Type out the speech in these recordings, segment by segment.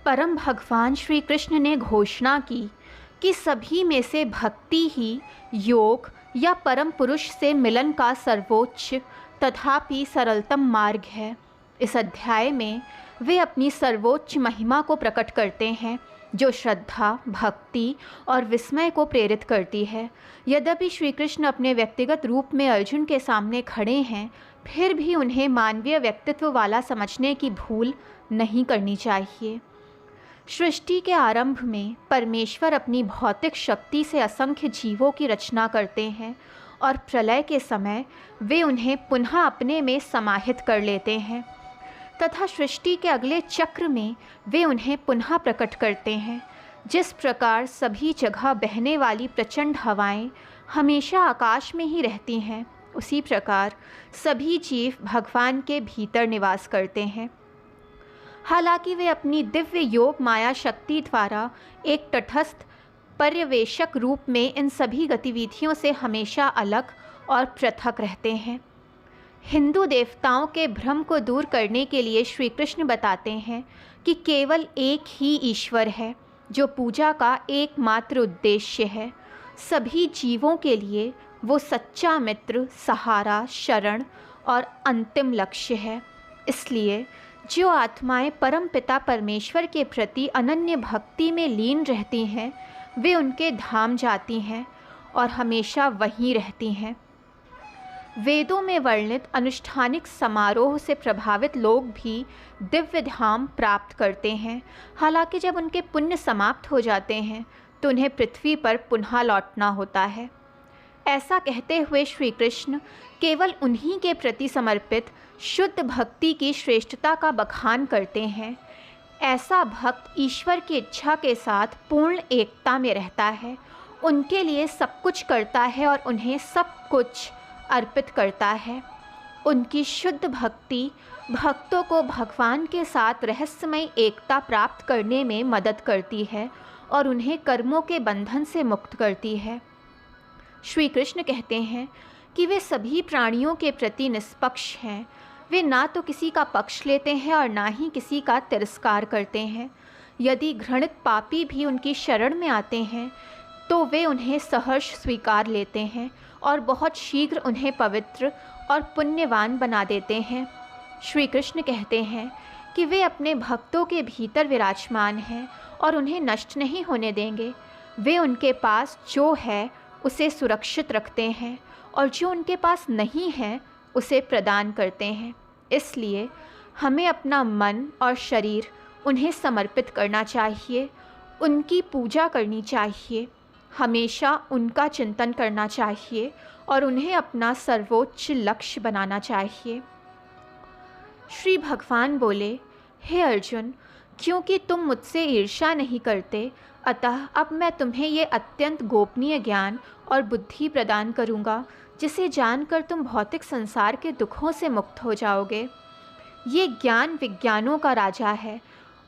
परम भगवान श्री कृष्ण ने घोषणा की कि सभी में से भक्ति ही योग या परम पुरुष से मिलन का सर्वोच्च तथापि सरलतम मार्ग है। इस अध्याय में वे अपनी सर्वोच्च महिमा को प्रकट करते हैं जो श्रद्धा, भक्ति और विस्मय को प्रेरित करती है। यद्यपि श्री कृष्ण अपने व्यक्तिगत रूप में अर्जुन के सामने खड़े हैं, फिर भी उन्हें मानवीय व्यक्तित्व वाला समझने की भूल नहीं करनी चाहिए। सृष्टि के आरंभ में परमेश्वर अपनी भौतिक शक्ति से असंख्य जीवों की रचना करते हैं और प्रलय के समय वे उन्हें पुनः अपने में समाहित कर लेते हैं तथा सृष्टि के अगले चक्र में वे उन्हें पुनः प्रकट करते हैं। जिस प्रकार सभी जगह बहने वाली प्रचंड हवाएं हमेशा आकाश में ही रहती हैं, उसी प्रकार सभी जीव भगवान के भीतर निवास करते हैं। हालांकि वे अपनी दिव्य योग माया शक्ति द्वारा एक तटस्थ पर्यवेक्षक रूप में इन सभी गतिविधियों से हमेशा अलग और पृथक रहते हैं। हिंदू देवताओं के भ्रम को दूर करने के लिए श्री कृष्ण बताते हैं कि केवल एक ही ईश्वर है जो पूजा का एकमात्र उद्देश्य है। सभी जीवों के लिए वो सच्चा मित्र, सहारा, शरण और अंतिम लक्ष्य है। इसलिए जो आत्माएं परमपिता परमेश्वर के प्रति अनन्य भक्ति में लीन रहती हैं, वे उनके धाम जाती हैं और हमेशा वहीं रहती हैं। वेदों में वर्णित अनुष्ठानिक समारोह से प्रभावित लोग भी दिव्य धाम प्राप्त करते हैं। हालांकि जब उनके पुण्य समाप्त हो जाते हैं तो उन्हें पृथ्वी पर पुनः लौटना होता है। ऐसा कहते हुए श्री कृष्ण केवल उन्हीं के प्रति समर्पित शुद्ध भक्ति की श्रेष्ठता का बखान करते हैं। ऐसा भक्त ईश्वर की इच्छा के साथ पूर्ण एकता में रहता है, उनके लिए सब कुछ करता है और उन्हें सब कुछ अर्पित करता है। उनकी शुद्ध भक्ति भक्तों को भगवान के साथ रहस्यमय एकता प्राप्त करने में मदद करती है और उन्हें कर्मों के बंधन से मुक्त करती है। श्री कृष्ण कहते हैं कि वे सभी प्राणियों के प्रति निष्पक्ष हैं। वे ना तो किसी का पक्ष लेते हैं और ना ही किसी का तिरस्कार करते हैं। यदि घृणित पापी भी उनकी शरण में आते हैं तो वे उन्हें सहर्ष स्वीकार लेते हैं और बहुत शीघ्र उन्हें पवित्र और पुण्यवान बना देते हैं। श्री कृष्ण कहते हैं कि वे अपने भक्तों के भीतर विराजमान हैं और उन्हें नष्ट नहीं होने देंगे। वे उनके पास जो है उसे सुरक्षित रखते हैं और जो उनके पास नहीं है उसे प्रदान करते हैं। इसलिए हमें अपना मन और शरीर उन्हें समर्पित करना चाहिए, उनकी पूजा करनी चाहिए, हमेशा उनका चिंतन करना चाहिए और उन्हें अपना सर्वोच्च लक्ष्य बनाना चाहिए। श्री भगवान बोले, हे अर्जुन, क्योंकि तुम मुझसे ईर्ष्या नहीं करते, अतः अब मैं तुम्हें ये अत्यंत गोपनीय ज्ञान और बुद्धि प्रदान करूँगा जिसे जानकर तुम भौतिक संसार के दुखों से मुक्त हो जाओगे। ये ज्ञान विज्ञानों का राजा है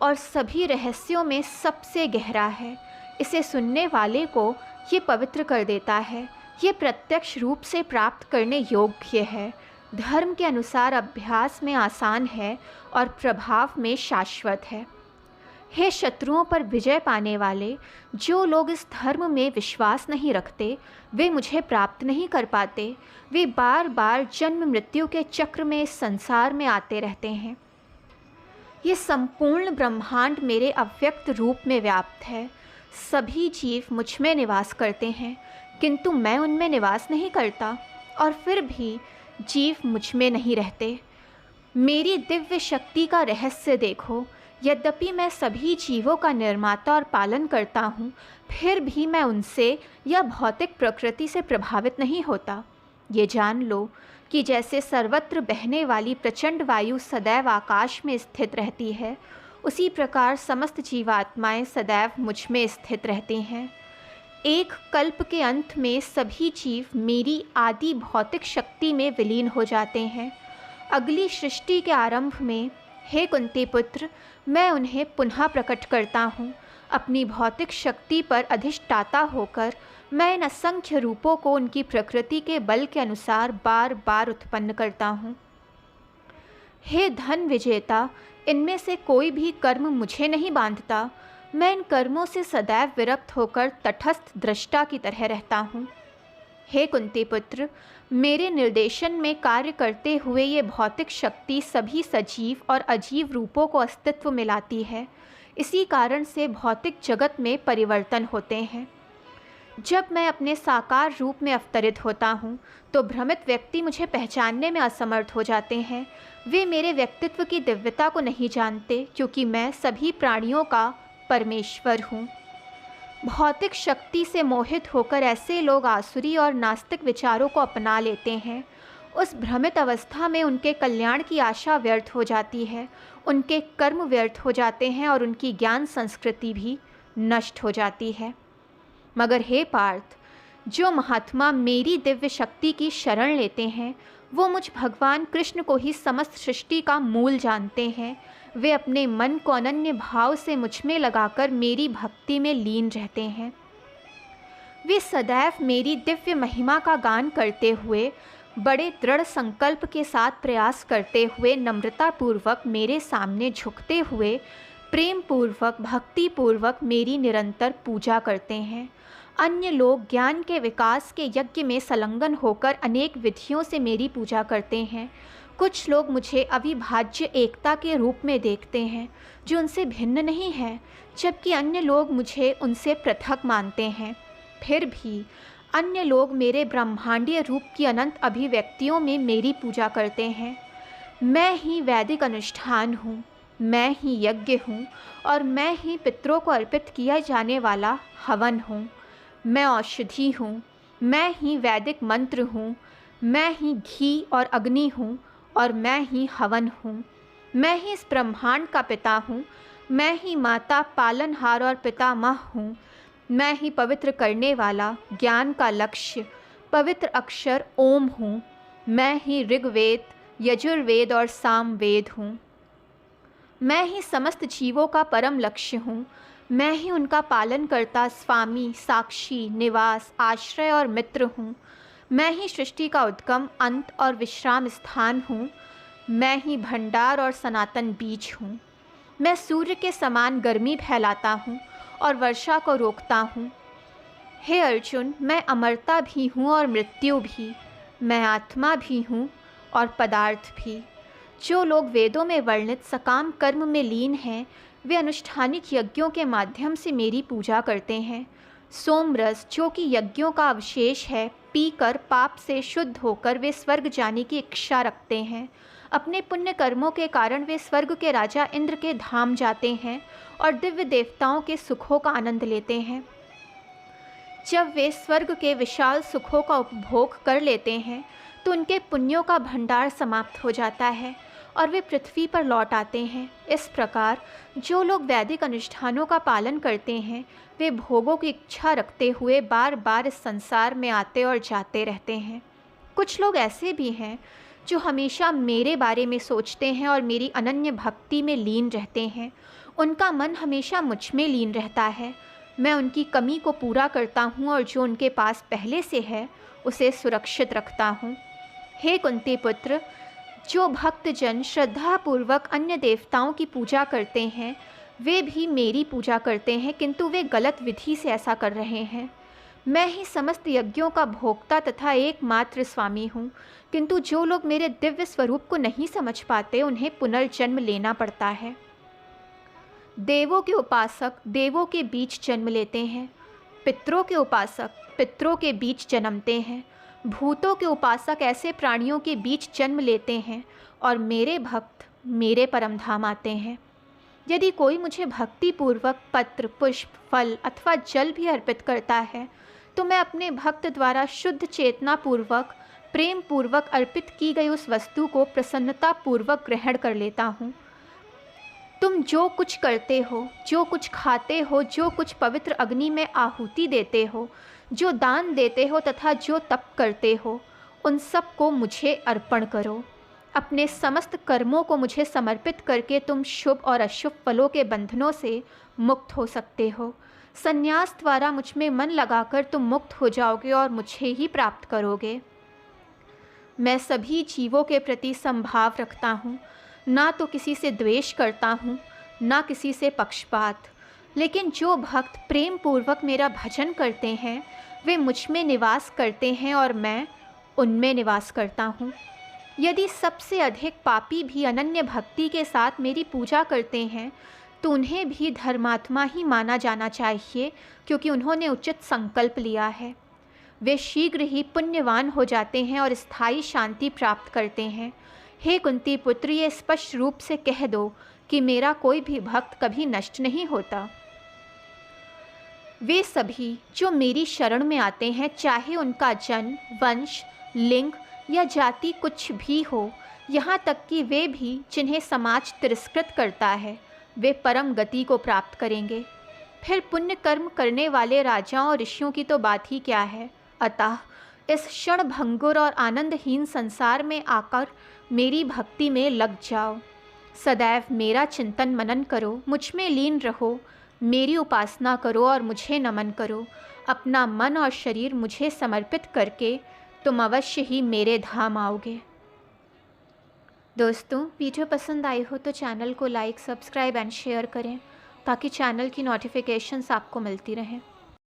और सभी रहस्यों में सबसे गहरा है। इसे सुनने वाले को ये पवित्र कर देता है। ये प्रत्यक्ष रूप से प्राप्त करने योग्य है, धर्म के अनुसार अभ्यास में आसान है और प्रभाव में शाश्वत है। हे शत्रुओं पर विजय पाने वाले, जो लोग इस धर्म में विश्वास नहीं रखते वे मुझे प्राप्त नहीं कर पाते। वे बार बार जन्म मृत्यु के चक्र में इस संसार में आते रहते हैं। ये संपूर्ण ब्रह्मांड मेरे अव्यक्त रूप में व्याप्त है। सभी जीव मुझ में निवास करते हैं किंतु मैं उनमें निवास नहीं करता और फिर भी जीव मुझ में नहीं रहते। मेरी दिव्य शक्ति का रहस्य देखो। यद्यपि मैं सभी जीवों का निर्माता और पालन करता हूँ, फिर भी मैं उनसे या भौतिक प्रकृति से प्रभावित नहीं होता। ये जान लो कि जैसे सर्वत्र बहने वाली प्रचंड वायु सदैव आकाश में स्थित रहती है, उसी प्रकार समस्त जीवात्माएं सदैव मुझ में स्थित रहती हैं। एक कल्प के अंत में सभी जीव मेरी आदि भौतिक शक्ति में विलीन हो जाते हैं। अगली सृष्टि के आरंभ में, हे कुंती पुत्र, मैं उन्हें पुनः प्रकट करता हूँ। अपनी भौतिक शक्ति पर अधिष्ठाता होकर मैं इन असंख्य रूपों को उनकी प्रकृति के बल के अनुसार बार बार उत्पन्न करता हूँ। हे धन विजेता, इनमें से कोई भी कर्म मुझे नहीं बांधता। मैं इन कर्मों से सदैव विरक्त होकर तटस्थ दृष्टा की तरह रहता हूँ। हे कुंती पुत्र, मेरे निर्देशन में कार्य करते हुए ये भौतिक शक्ति सभी सजीव और अजीव रूपों को अस्तित्व में लाती है। इसी कारण से भौतिक जगत में परिवर्तन होते हैं। जब मैं अपने साकार रूप में अवतरित होता हूँ तो भ्रमित व्यक्ति मुझे पहचानने में असमर्थ हो जाते हैं। वे मेरे व्यक्तित्व की दिव्यता को नहीं जानते, क्योंकि मैं सभी प्राणियों का परमेश्वर हूँ। भौतिक शक्ति से मोहित होकर ऐसे लोग आसुरी और नास्तिक विचारों को अपना लेते हैं। उस भ्रमित अवस्था में उनके कल्याण की आशा व्यर्थ हो जाती है, उनके कर्म व्यर्थ हो जाते हैं और उनकी ज्ञान संस्कृति भी नष्ट हो जाती है। मगर हे पार्थ, जो महात्मा मेरी दिव्य शक्ति की शरण लेते हैं वो मुझ भगवान कृष्ण को ही समस्त सृष्टि का मूल जानते हैं। वे अपने मन को अनन्य भाव से मुझ में लगाकर मेरी भक्ति में लीन रहते हैं। वे सदैव मेरी दिव्य महिमा का गान करते हुए, बड़े दृढ़ संकल्प के साथ प्रयास करते हुए, नम्रतापूर्वक मेरे सामने झुकते हुए, प्रेम पूर्वक भक्ति पूर्वक मेरी निरंतर पूजा करते हैं। अन्य लोग ज्ञान के विकास के यज्ञ में संलग्न होकर अनेक विधियों से मेरी पूजा करते हैं। कुछ लोग मुझे अविभाज्य एकता के रूप में देखते हैं जो उनसे भिन्न नहीं है, जबकि अन्य लोग मुझे उनसे पृथक मानते हैं। फिर भी अन्य लोग मेरे ब्रह्मांडीय रूप की अनंत अभिव्यक्तियों में मेरी पूजा करते हैं। मैं ही वैदिक अनुष्ठान हूँ, मैं ही यज्ञ हूँ और मैं ही पितरों को अर्पित किया जाने वाला हवन हूँ। मैं औषधि हूँ, मैं ही वैदिक मंत्र हूँ, मैं ही घी और अग्नि हूँ और मैं ही हवन हूँ। मैं ही इस ब्रह्मांड का पिता हूँ, मैं ही माता पालनहार और पितामह हूँ। मैं ही पवित्र करने वाला ज्ञान का लक्ष्य पवित्र अक्षर ओम हूँ। मैं ही ऋग्वेद, यजुर्वेद और सामवेद हूँ। मैं ही समस्त जीवों का परम लक्ष्य हूँ। मैं ही उनका पालन करता स्वामी, साक्षी, निवास, आश्रय और मित्र हूँ। मैं ही सृष्टि का उद्गम, अंत और विश्राम स्थान हूँ। मैं ही भंडार और सनातन बीज हूँ। मैं सूर्य के समान गर्मी फैलाता हूँ और वर्षा को रोकता हूँ। हे अर्जुन, मैं अमरता भी हूँ और मृत्यु भी। मैं आत्मा भी हूँ और पदार्थ भी। जो लोग वेदों में वर्णित सकाम कर्म में लीन हैं, वे अनुष्ठानिक यज्ञों के माध्यम से मेरी पूजा करते हैं। सोमरस, जो कि यज्ञों का अवशेष है, पीकर पाप से शुद्ध होकर वे स्वर्ग जाने की इच्छा रखते हैं। अपने पुण्य कर्मों के कारण वे स्वर्ग के राजा इंद्र के धाम जाते हैं और दिव्य देवताओं के सुखों का आनंद लेते हैं। जब वे स्वर्ग के विशाल सुखों का उपभोग कर लेते हैं तो उनके पुण्यों का भंडार समाप्त हो जाता है और वे पृथ्वी पर लौट आते हैं। इस प्रकार जो लोग वैदिक अनुष्ठानों का पालन करते हैं वे भोगों की इच्छा रखते हुए बार बार इस संसार में आते और जाते रहते हैं। कुछ लोग ऐसे भी हैं जो हमेशा मेरे बारे में सोचते हैं और मेरी अनन्य भक्ति में लीन रहते हैं। उनका मन हमेशा मुझ में लीन रहता है। मैं उनकी कमी को पूरा करता हूँ और जो उनके पास पहले से है उसे सुरक्षित रखता हूँ। हे कुंती पुत्र, जो भक्तजन श्रद्धापूर्वक अन्य देवताओं की पूजा करते हैं वे भी मेरी पूजा करते हैं, किंतु वे गलत विधि से ऐसा कर रहे हैं। मैं ही समस्त यज्ञों का भोक्ता तथा एकमात्र स्वामी हूँ, किंतु जो लोग मेरे दिव्य स्वरूप को नहीं समझ पाते उन्हें पुनर्जन्म लेना पड़ता है। देवों के उपासक देवों के बीच जन्म लेते हैं, पितरों के उपासक पितरों के बीच जन्मते हैं, भूतों के उपासक ऐसे प्राणियों के बीच जन्म लेते हैं और मेरे भक्त मेरे परम धाम आते हैं। यदि कोई मुझे भक्तिपूर्वक पत्र, पुष्प, फल अथवा जल भी अर्पित करता है तो मैं अपने भक्त द्वारा शुद्ध चेतना पूर्वक प्रेम पूर्वक अर्पित की गई उस वस्तु को प्रसन्नता पूर्वक ग्रहण कर लेता हूँ। तुम जो कुछ करते हो, जो कुछ खाते हो, जो कुछ पवित्र अग्नि में आहुति देते हो, जो दान देते हो तथा जो तप करते हो, उन सब को मुझे अर्पण करो। अपने समस्त कर्मों को मुझे समर्पित करके तुम शुभ और अशुभ फलों के बंधनों से मुक्त हो सकते हो। संन्यास द्वारा मुझ में मन लगाकर तुम मुक्त हो जाओगे और मुझे ही प्राप्त करोगे। मैं सभी जीवों के प्रति समभाव रखता हूँ। ना तो किसी से द्वेष करता हूँ, ना किसी से पक्षपात। लेकिन जो भक्त प्रेम पूर्वक मेरा भजन करते हैं वे मुझ में निवास करते हैं और मैं उनमें निवास करता हूँ। यदि सबसे अधिक पापी भी अनन्य भक्ति के साथ मेरी पूजा करते हैं तो उन्हें भी धर्मात्मा ही माना जाना चाहिए, क्योंकि उन्होंने उचित संकल्प लिया है। वे शीघ्र ही पुण्यवान हो जाते हैं और स्थायी शांति प्राप्त करते हैं। हे कुंती पुत्र, ये स्पष्ट रूप से कह दो कि मेरा कोई भी भक्त कभी नष्ट नहीं होता। वे सभी जो मेरी शरण में आते हैं, चाहे उनका जन्म, वंश, लिंग या जाति कुछ भी हो, यहाँ तक कि वे भी जिन्हें समाज तिरस्कृत करता है, वे परम गति को प्राप्त करेंगे। फिर पुण्य कर्म करने वाले राजाओं और ऋषियों की तो बात ही क्या है। अतः इस क्षण भंगुर और आनंदहीन संसार में आकर मेरी भक्ति में लग जाओ। सदैव मेरा चिंतन मनन करो, मुझ में लीन रहो, मेरी उपासना करो और मुझे नमन करो। अपना मन और शरीर मुझे समर्पित करके तुम अवश्य ही मेरे धाम आओगे। दोस्तों, वीडियो पसंद आई हो तो चैनल को लाइक, सब्सक्राइब एंड शेयर करें ताकि चैनल की नोटिफिकेशंस आपको मिलती रहें।